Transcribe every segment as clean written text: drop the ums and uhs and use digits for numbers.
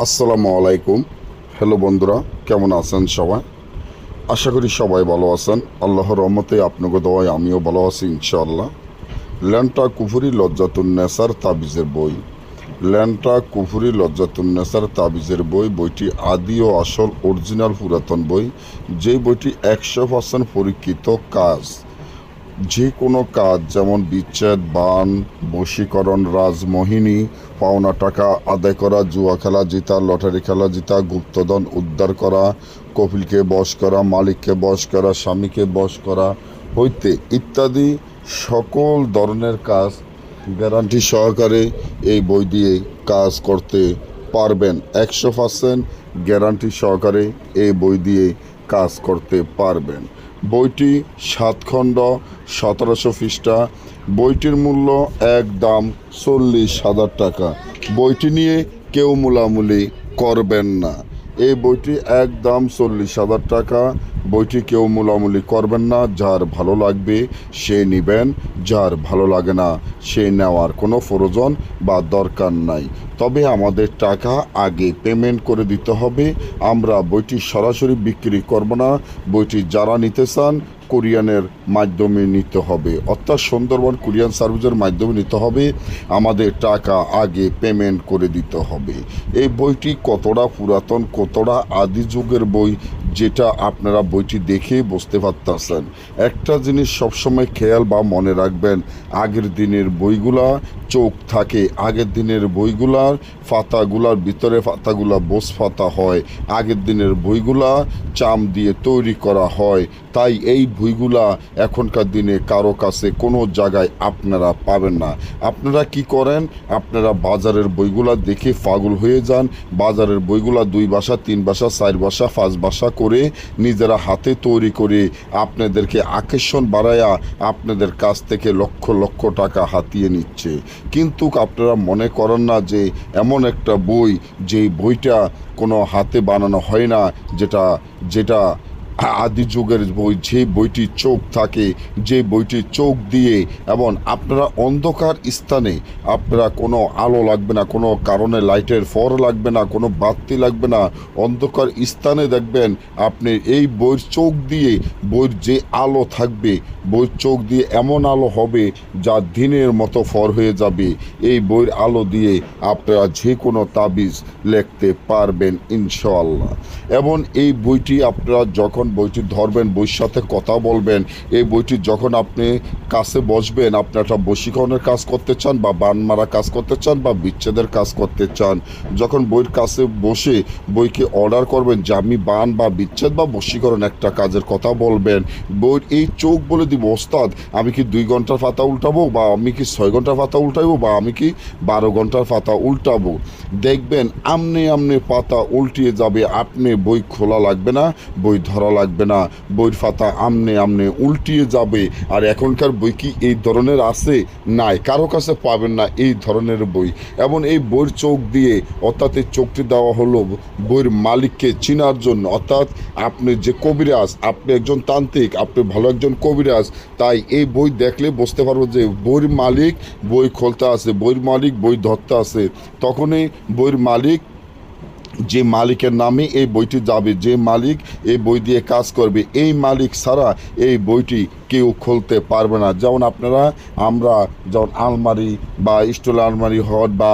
আসসালামু আলাইকুম। হ্যালো বন্ধুরা, কেমন আছেন সবাই? আশা করি সবাই ভালো আছেন। আল্লাহর রহমতে আপনাকে দোয়ায় আমিও ভালো আছি ইনশাআল্লাহ। ল্যান্টা কুফুরি লজ্জাতুন্নেসার তাবিজের বই। ল্যান্টা কুফুরি লজ্জাতুন্নেসার তাবিজের বই, বইটি আদি ও আসল অরিজিনাল পুরাতন বই। যে বইটি 100% পরীক্ষিত কাজ, যে কোনো কাজ যেমন বিচ্ছেদ, বান, বশীকরণ, রাজমোহিনী, পাওনা টাকা আদায় করা, জুয়া খেলা জিতা, লটারি খেলা জিতা, গুপ্তধন উদ্ধার করা, কপিলকে বশ করা, মালিককে বশ করা, স্বামীকে বশ করা হইতে ইত্যাদি সকল ধরনের কাজ গ্যারান্টি সহকারে এই বই দিয়ে কাজ করতে পারবেন। 100% গ্যারান্টি সহকারে এই বই দিয়ে কাজ করতে পারবেন। বইটি 7 খণ্ড, 1700 পৃষ্ঠা। বইটির মূল্য একদম 40,000 টাকা। বইটি নিয়ে কেউ মুলামুলি করবেন না। এই বইটি একদম 40,000 টাকা। বইটি কেউ মুলামুলি করবেন না। যার ভালো লাগবে সে নেবেন, যার ভালো লাগে না সে নেওয়ার কোনো প্রয়োজন বা দরকার নাই। তবে আমাদের টাকা আগে পেমেন্ট করে দিতে হবে। আমরা বইটি সরাসরি বিক্রি করব না। বইটি যারা নিতে চান কোরিয়ানের মাধ্যমে নিতে হবে, অর্থাৎ সুন্দরবন কোরিয়ান সার্ভিসের মাধ্যমে নিতে হবে। আমাদের টাকা আগে পেমেন্ট করে দিতে হবে। এই বইটি কতটা পুরাতন, কতটা আদি যুগের বই, যেটা আপনারা বইটি দেখে বুঝতে পারতেছেন। একটা জিনিস সবসময় খেয়াল বা মনে রাখবেন, আগের দিনের বইগুলা চোখ থাকে। আগের দিনের বইগুলার পাতাগুলার ভিতরে পাতাগুলা বোস পাতা হয়। আগের দিনের বইগুলা চাম দিয়ে তৈরি করা হয়। তাই এই বইগুলা এখনকার দিনে কারো কাছে কোনো জায়গায় আপনারা পাবেন না। আপনারা কি করেন? আপনারা বাজারের বইগুলা দেখে পাগল হয়ে যান। বাজারের বইগুলা 2 ভাষা, 3 ভাষা, 4 ভাষা, 5 ভাষা করে নিজেরা হাতে তৈরি করে আপনাদেরকে আকর্ষণ বাড়ায়া আপনাদের কাছ থেকে লক্ষ লক্ষ টাকা হাতিয়ে নিচ্ছে। কিন্তু আপনারা মনে করেন না যে এমন একটা বই, যেই বইটা কোনো হাতে বানানো হয় না, যেটা যেটা আদি যুগের বই, যে বইটি চোখ থাকে, যে বইটি চোখ দিয়ে, এবং আপনারা অন্ধকার স্থানে, আপনারা কোনো আলো লাগবে না, কোনো কারণে লাইটের ফর লাগবে না, কোনো বাতি লাগবে না, অন্ধকার স্থানে দেখবেন আপনি এই বইয়ের চোখ দিয়ে, বইয়ের যে আলো থাকবে, বইয়ের চোখ দিয়ে এমন আলো হবে যা দিনের মতো ফর হয়ে যাবে। এই বইয়ের আলো দিয়ে আপনারা যে কোনো তাবিজ লিখতে পারবেন ইনশাআল্লাহ। এবং এই বইটি আপনারা যখন বইটি ধরবেন, বইয়ের সাথে কথা বলবেন, এই বইটি যখন আপনি কাছে বসবেন, আপনি একটা বশীকরণের কাজ করতে চান, বা বান মারা কাজ করতে চান, বা বিচ্ছেদের কাজ করতে চান, যখন বইয়ের কাছে বসে বইকে অর্ডার করবেন যে আমি বান বা বিচ্ছেদ বা বশীকরণ একটা কাজের কথা বলবেন, বইয়ের এই চোখ বলে দিব, ওস্তাদ আমি কি 2 ঘন্টার পাতা উল্টাবো, বা আমি কি 6 ঘন্টার পাতা উল্টাবো, বা আমি কি 12 ঘন্টার পাতা উল্টাবো। দেখবেন আমনে আমনে পাতা উল্টিয়ে যাবে। আপনি বই খোলা লাগবে না, বই ধরা লাগবে না, বইয়ের পাতা আমনে আমনে উল্টিয়ে যাবে। আর এখনকার বই কি এই ধরনের আছে? নাই, কারো কাছে পাবেন না এই ধরনের বই। এবং এই বইয়ের চোখ দিয়ে, অর্থাৎ এই চোখটি দেওয়া হলো বইয়ের মালিককে চেনার জন্য। অর্থাৎ আপনি যে কবিরাজ, আপনি একজন তান্ত্রিক, আপনি ভালো একজন কবিরাজ, তাই এই বই দেখলে বুঝতে পারবো যে বইয়ের মালিক বই খুলতে আছে, বইয়ের মালিক বই ধরতে আছে। তখনই বইয়ের মালিক, যে মালিকের নামে এই বইটি যাবে, যে মালিক এই বই দিয়ে কাজ করবে, এই মালিক ছাড়া এই বইটি কেউ খুলতে পারবে না। যেমন আপনারা, আমরা যেমন আলমারি বা স্টিল আলমারি হট, বা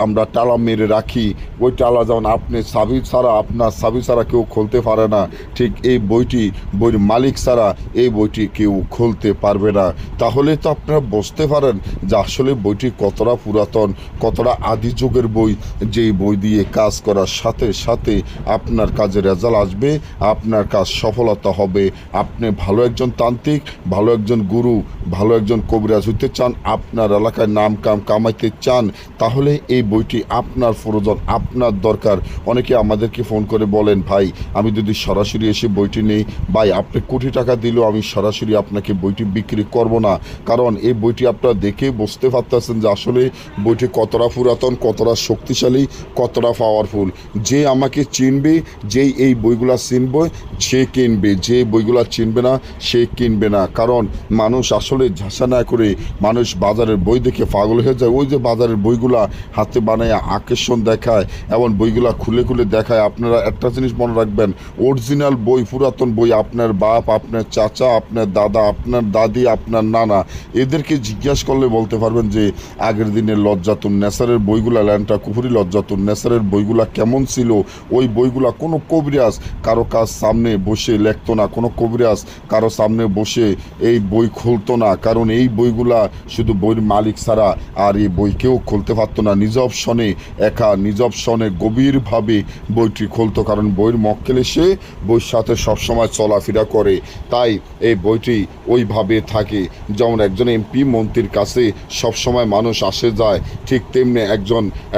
আমরা তালা মেরে রাখি, ওই তালা যেমন আপনি চাবি ছাড়া, আপনার চাবি ছাড়া কেউ খুলতে পারে না, ঠিক এই বইটি বইয়ের মালিক ছাড়া এই বইটি কেউ খুলতে পারবে না। তাহলে তো আপনারা বুঝতে পারেন যে আসলে বইটি কতটা পুরাতন, কতটা আদি যুগের বই। যেই বই দিয়ে কাজ করার সাথে সাথে আপনার কাজে রেজাল্ট আসবে, আপনার কাজ সফলতা হবে। আপনি ভালো একজন তান্ত্রিক, ভালো একজন গুরু, ভালো একজন কবিরাজ হইতে চান, আপনার এলাকায় নাম কাম কামাইতে চান, তাহলে এই বইটি আপনার প্রয়োজন, আপনার দরকার। অনেকে আমাদেরকে ফোন করে বলেন, ভাই আমি যদি সরাসরি এসে বইটি নেই, ভাই আপনি কোটি টাকা দিলেও আমি সরাসরি আপনাকে বইটি বিক্রি করব না। কারণ এই বইটি আপনারা দেখে বুঝতে পারতেছেন যে আসলে বইটি কতটা পুরাতন, কতটা শক্তিশালী, কতটা পাওয়ারফুল। যে আমাকে চিনবে, যেই এই বইগুলা চিনবে সে কিনবে, যে বইগুলা চিনবে না সে কিনবে না। কারণ মানুষ আসলে ঝাঁসা না করে মানুষ বাজারের বই দেখে পাগল হয়ে যায়। ওই যে বাজারের বইগুলা হাতে হাতে বানায় আকর্ষণ দেখায় এবং বইগুলা খুলে খুলে দেখায়। আপনারা একটা জিনিস মনে রাখবেন, অরিজিনাল বই, পুরাতন বই আপনার বাপ, আপনার চাচা, আপনার দাদা, আপনার দাদি, আপনার নানা, এদেরকে জিজ্ঞাসা করলে বলতে পারবেন যে আগের দিনের লজ্জাতুন নেসারের বইগুলা, ল্যান্টা কুফুরি লজ্জাতুন নেসারের বইগুলা কেমন ছিল। ওই বইগুলা কোনো কবিরাজ কারো কাজ সামনে বসে লেখতো না, কোনো কবিরাজ কারো সামনে বসে এই বই খুলতো না, কারণ এই বইগুলা শুধু বইয়ের মালিক ছাড়া আর এই বই কেউ খুলতে পারতো না। নিজব শনে একা, নিজব শনে গভীরভাবে বইটি খুলতো, কারণ বইয়ের মক্কেলে সে বইয়ের সাথে সবসময় চলাফেরা করে, তাই এই বইটি ওইভাবে থাকে। যেমন একজন এমপি মন্ত্রীর কাছে সবসময় মানুষ আসে যায়, ঠিক তেমনি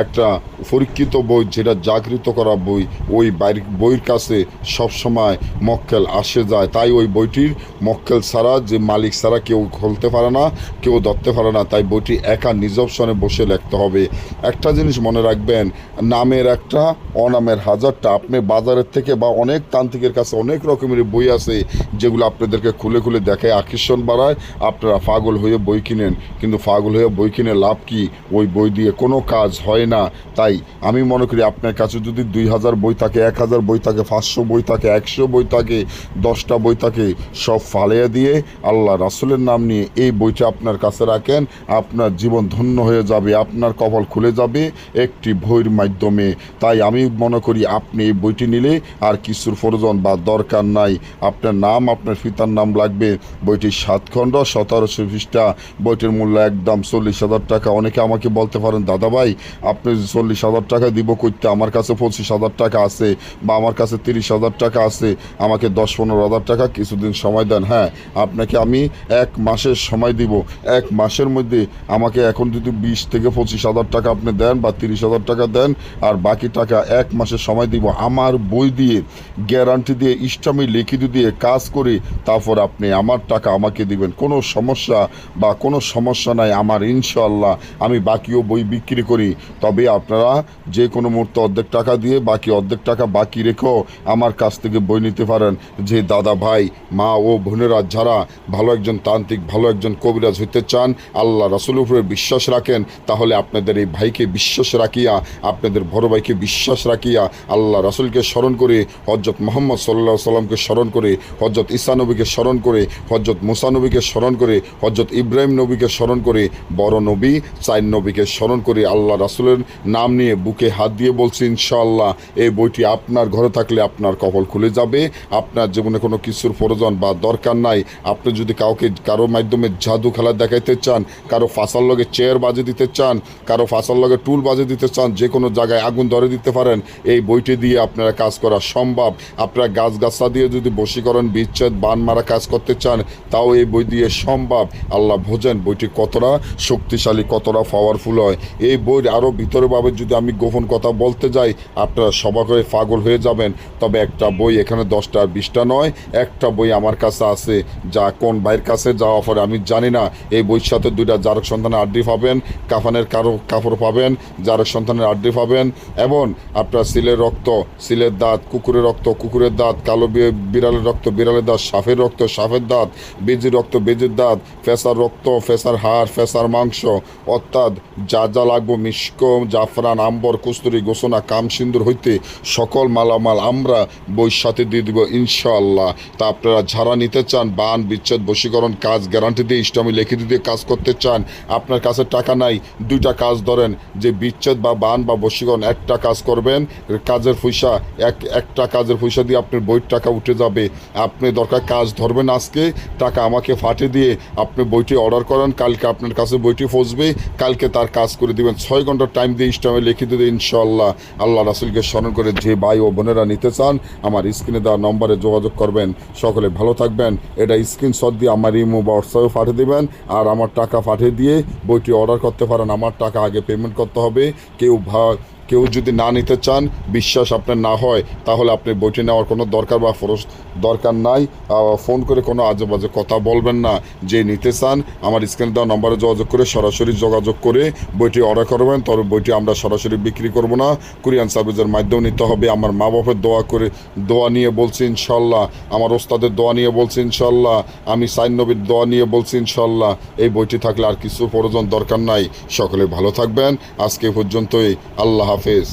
একটা পরীক্ষিত বই, যেটা জাগৃত করা বই, ওই বইয়ের কাছে সবসময় মক্কেল আসে যায়। তাই ওই বইটির মক্কেল ছাড়া, যে মালিক ছাড়া কেউ খুলতে পারে না, কেউ ধরতে পারে না। তাই বইটি একা নিজবসনে বসে লিখতে হবে। একটা জিনিস মনে রাখবেন, নামের একটা, অনামের হাজারটা। আপনি বাজারের থেকে বা অনেক তান্ত্রিকের কাছে অনেক রকমের বই আছে, যেগুলো আপনাদেরকে খুলে খুলে দেখায়, আকর্ষণ বাড়ায়। আপনারা পাগল হয়ে বই কিনেন, কিন্তু পাগল হয়ে বই কিনে লাভ কি? ওই বই দিয়ে কোনো কাজ হয় না। তাই আমি মনে করি আপনার কাছে যদি 2000 বই থাকে, 1000 বই থাকে, 500 বই থাকে, 100 বই থাকে, 10টা বই থাকে, সব ফালিয়ে দিয়ে আল্লাহ রাসূলের নাম নিয়ে এই বইটা আপনার কাছে রাখেন, আপনার জীবন ধন্য হয়ে যাবে, আপনার কপাল খুলে যাবে একটি বইয়ের মাধ্যমে। তাই আমি মনে করি আপনি এই বইটি নিলে আর কিছুর প্রয়োজন বা দরকার নাই। আপনার নাম, আপনার পিতার নাম লাগবে। বইটি 7 খণ্ড, 1700 পৃষ্ঠা। বইটির মূল্য একদম 40,000 টাকা। অনেকে আমাকে বলতে পারেন, দাদা ভাই আপনি 40,000 টাকা দিব করতে, আমার কাছে 25,000 টাকা আছে বা আমার কাছে 30,000 টাকা আছে, আমাকে 10-15,000 টাকা কিছুদিন সময় দেন। হ্যাঁ, আপনাকে আমি 1 মাসের সময় দিব। 1 মাসের মধ্যে আমাকে এখন যদি 20 থেকে 25,000 টাকা আপনি দেন বা 30,000 টাকা দেন, আর বাকি টাকা 1 মাসের সময় দিব। আমার বই দিয়ে, গ্যারান্টি দিয়ে, ইস্টামি লিখিত দিয়ে কাজ করে তারপর আপনি আমার টাকা আমাকে দিবেন। কোনো সমস্যা নাই আমার, ইনশাআল্লাহ। আমি বাকিও বই বিক্রি করি, তবে আপনারা যে কোনো মুহূর্তে অর্ধেক টাকা দিয়ে বাকি অর্ধেক টাকা বাকি রেখেও আমার কাছ থেকে বই নিতে পারেন। যে দাদা ভাই, মা ও বোনেরা যারা ভালো একজন তান্ত্রিক, ভালো একজন কবিরাজ হইতে চান, আল্লাহ রাসূলের উপরে বিশ্বাস রাখেন, তাহলে আপনাদের এই ভাইকে বিশ্বাস রাখিয়া, আপনাদের বড় ভাইকে বিশ্বাস রাখিয়া, আল্লাহ রাসূলকে স্মরণ করে, হযরত মুহাম্মদ সাল্লাল্লাহু আলাইহি সাল্লামকে স্মরণ করে, হযরত ঈসা নবীকে স্মরণ করে, হযরত মুসা নবীকে স্মরণ করে, হযরত ইব্রাহিম নবীকে স্মরণ করে, বড় নবী 4 নবীকে স্মরণ করে, আল্লাহ রাসূলের নাম নিয়ে বুকে হাত দিয়ে বলছি, ইনশাআল্লাহ এই বইটি আপনার ঘরে থাকলে আপনার কপাল খুলে যাবে। আপনার জীবনে কোনো কিছুর প্রয়োজন বা দরকার নাই। আপনি যদি কারো মাধ্যমে জাদু খেলা দেখাইতে চান, কারো ফাঁসার লগে চেয়ার বাজে দিতে চান, কারো ফাঁসার লগে টুল বাজে দিতে চান, যে কোনো জায়গায় আগুন ধরে দিতে পারেন, এই বইটি দিয়ে আপনারা কাজ করা সম্ভব। আপনারা গাছগাছা দিয়ে যদি বশীকরণ, বিচ্ছেদ, বান মারা কাজ করতে চান, তাও এই বই দিয়ে সম্ভব। আল্লাহ বোঝেন বইটি কতটা শক্তিশালী, কতটা পাওয়ারফুল হয়। এই বইয়ের আরও ভিতরেভাবে যদি আমি গোপন কথা বলতে যাই, আপনারা সবাই করে পাগল হয়ে যাবেন। তবে একটা বই এখানে 10টা আর 20টা নয়, একটা বই আমার কাছে আছে, যা কোন ভাইয়ের কাছে যাওয়া পরে আমি জানি না। এই বইয়ের সাথে 2টা জারক সন্তানের আড্ডি পাবেন, কাফানের কাপড় পাবেন, জারক সন্তানের আড্ডি পাবেন, এবং আপনার সিলের রক্ত, সিলের দাঁত, কুকুরের রক্ত, কুকুরের দাঁত, কালো বিড়ালের রক্ত, বিড়ালের দাঁত, সাপের রক্ত, সাপের দাঁত, বেজির রক্ত, বেজির দাঁত, ফেসার রক্ত, ফেসার হাড়, ফেসার মাংস, অর্থাৎ যা যা লাগবো, মিষ্ক, জাফরান, আম্বর, কস্তুরি, গোসনা, কাম সিন্দুর হইতে সকল মালামাল আমরা বইয়ের সাথে দিয়ে দিব, ইনশাআল্লাহ। তা আপনারা যারা নিতে চান, বান, বিচ্ছেদ, বশীকরণ কাজ গ্যারান্টি দিয়ে, ইসলামী লিখিত দিয়ে কাজ করতে চান, আপনার কাছে টাকা নাই, 2টা কাজ ধরেন, যে বিচ্ছেদ বা বান বা বশীকরণ, একটা কাজ করবেন, কাজের পয়সা একটা কাজের পয়সা দিয়ে আপনার বইয়ের টাকা উঠে যাবে। আপনি দরকার কাজ ধরবেন আজকে, টাকা আমাকে ফাটিয়ে দিয়ে আপনি বইটি অর্ডার করেন, কালকে আপনার কাছে বইটি পৌঁছবে, কালকে তার কাজ করে দিবেন। 6 ঘন্টার টাইম দিয়ে ইসলামে লিখিত দিয়ে, ইনশাআল্লাহ। আল্লাহ রাসূলকে স্মরণ করে যে ভাই ও বোনেরা নিতে চান, আমার স্ক্রিনে দেওয়া নম্বরে যোগাযোগ করবেন। সকলে ভালো থাকবেন। এটা স্ক্রিনশট দিয়ে আমার ইমো বা হোয়াটসঅ্যাপে পাঠিয়ে দেবেন, আর আমার টাকা পাঠিয়ে দিয়ে বইটি অর্ডার করতে পারেন। আমার টাকা আগে পেমেন্ট করতে হবে। কেউ যদি না নিতে চান, বিশ্বাস আপনার না হয়, তাহলে আপনি বইটি নেওয়ার কোনো দরকার বা দরকার নাই। ফোন করে কোনো আজে বাজে কথা বলবেন না। যে নিতে চান আমার স্ক্রিনে দেওয়া নম্বরে যোগাযোগ করে সরাসরি যোগাযোগ করে বইটি অর্ডার করবেন। তবে বইটি আমরা সরাসরি বিক্রি করব না, কুরিয়ান সার্ভিসের মাধ্যমে নিতে হবে। আমার মা বাপের দোয়া নিয়ে বলছি ইনশাল্লাহ, আমার ওস্তাদের দোয়া নিয়ে বলছি ইনশাল্লাহ, আমি সাইন নবীর দোয়া নিয়ে বলছি ইনশাল্লাহ। এই বইটি থাকলে আর কিছু প্রয়োজন দরকার নাই। সকলে ভালো থাকবেন। আজকে পর্যন্তই। আল্লাহ হাফেজ।